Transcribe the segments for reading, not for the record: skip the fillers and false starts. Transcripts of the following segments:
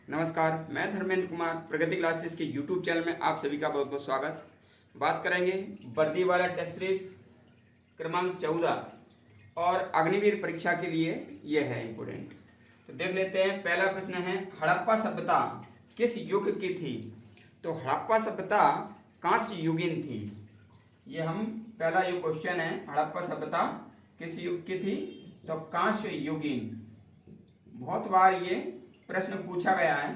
नमस्कार, मैं धर्मेंद्र कुमार प्रगति क्लासेस के यूट्यूब चैनल में आप सभी का बहुत बहुत स्वागत। बात करेंगे वर्दी वाला टेस्ट सीरीज क्रमांक 14 और अग्निवीर परीक्षा के लिए यह है इम्पोर्टेंट। तो देख लेते हैं। पहला प्रश्न है, हड़प्पा सभ्यता किस युग की थी? तो हड़प्पा सभ्यता कांस्य युगीन थी। ये हम पहला जो क्वेश्चन है, हड़प्पा सभ्यता किस युग की थी? तो कांस्य युगीन। बहुत बार ये प्रश्न पूछा गया है,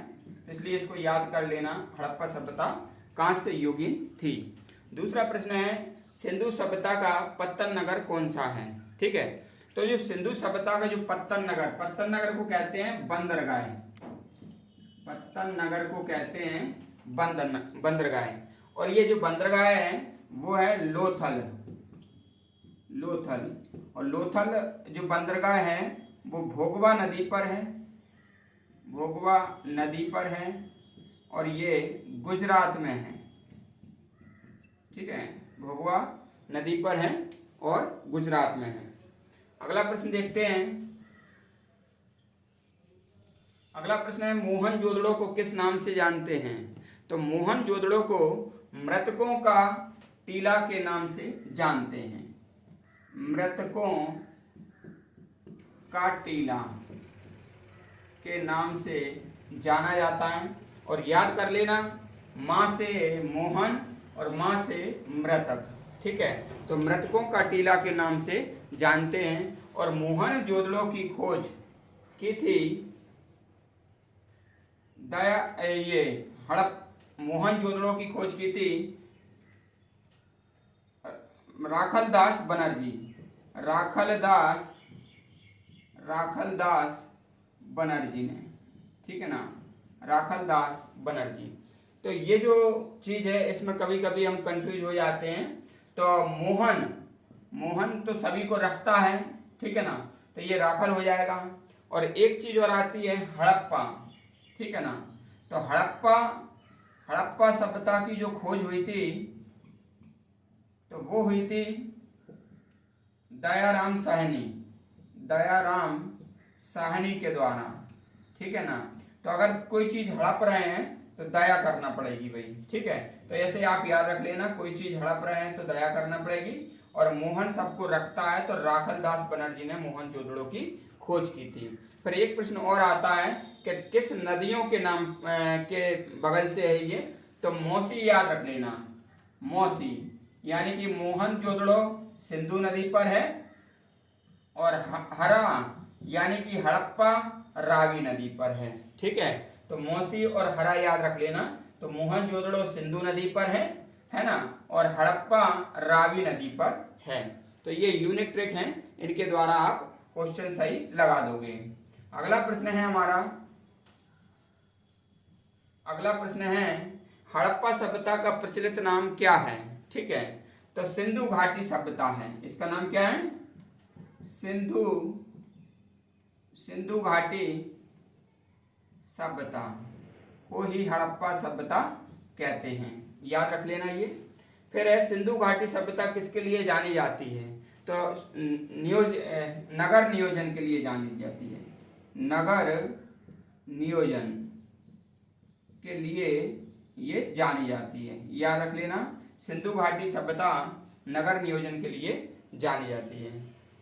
तो इसलिए इसको याद कर लेना। हड़प्पा सभ्यता कांस्य युगीन थी। दूसरा प्रश्न है, सिंधु सभ्यता का पत्तन नगर कौन सा है? ठीक है, तो जो सिंधु सभ्यता का जो पत्तन नगर को कहते हैं बंदरगाह। पत्तन नगर को कहते हैं बंदरगाह। और ये जो बंदरगाह है वो है लोथल। और लोथल जो बंदरगाह है वो भोगवा नदी पर है और ये गुजरात में है। ठीक है, भोगवा नदी पर है और गुजरात में है। अगला प्रश्न देखते हैं। अगला प्रश्न है, मोहनजोदड़ो को किस नाम से जानते हैं? तो मोहनजोदड़ो को मृतकों का टीला के नाम से जानते हैं। मृतकों का टीला के नाम से जाना जाता है। और याद कर लेना, माँ से मोहन और माँ से मृतक। ठीक है, तो मृतकों का टीला के नाम से जानते हैं। और मोहनजोदड़ो की खोज की थी मोहनजोदड़ो की खोज की थी राखलदास बनर्जी ने। ठीक है ना, राखलदास बनर्जी। तो ये जो चीज है इसमें कभी कभी हम कंफ्यूज हो जाते हैं। तो मोहन तो सभी को रखता है, ठीक है ना, तो ये राखल हो जाएगा। और एक चीज और आती है हड़प्पा। ठीक है ना, तो हड़प्पा सभ्यता की जो खोज हुई थी तो वो हुई थी दयाराम साहनी के द्वारा। ठीक है ना, तो अगर कोई चीज हड़प रहे हैं तो दया करना पड़ेगी भाई। ठीक है, तो ऐसे आप याद रख लेना, कोई चीज हड़प रहे हैं तो दया करना पड़ेगी। और मोहन सबको रखता है, तो राखलदास बनर्जी ने मोहनजोदड़ो की खोज की थी। फिर एक प्रश्न और आता है कि किस नदियों के नाम के बगल से है ये? तो मौसी याद रख लेना। मौसी यानी कि मोहनजोदड़ो सिंधु नदी पर है और हरा यानी कि हड़प्पा रावी नदी पर है। ठीक है, तो मौसी और हरा याद रख लेना। तो मोहनजोदड़ो सिंधु नदी पर है ना, और हड़प्पा रावी नदी पर है। तो ये यूनिक ट्रिक हैं, इनके द्वारा आप क्वेश्चन सही लगा दोगे। अगला प्रश्न है हमारा, हड़प्पा सभ्यता का प्रचलित नाम क्या है? ठीक है, तो सिंधु घाटी सभ्यता है। इसका नाम क्या है? सिंधु घाटी सभ्यता को ही हड़प्पा सभ्यता कहते हैं, याद रख लेना ये। फिर है, सिंधु घाटी सभ्यता किसके लिए जानी जाती है? तो नगर नियोजन के लिए जानी जाती है। नगर नियोजन के लिए ये जानी जाती है, याद रख लेना। सिंधु घाटी सभ्यता नगर नियोजन के लिए जानी जाती है।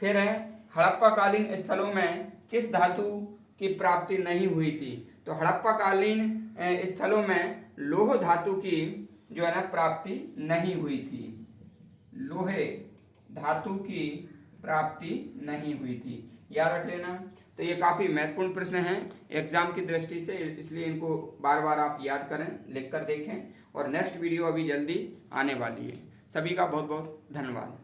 फिर है, हड़प्पा कालीन स्थलों में किस धातु की प्राप्ति नहीं हुई थी? तो हड़प्पा कालीन स्थलों में लौह धातु की जो है ना प्राप्ति नहीं हुई थी। लोहे धातु की प्राप्ति नहीं हुई थी, याद रख लेना। तो ये काफी महत्वपूर्ण प्रश्न है एग्जाम की दृष्टि से, इसलिए इनको बार बार आप याद करें, लिख कर देखें। और नेक्स्ट वीडियो अभी जल्दी आने वाली है। सभी का बहुत बहुत धन्यवाद।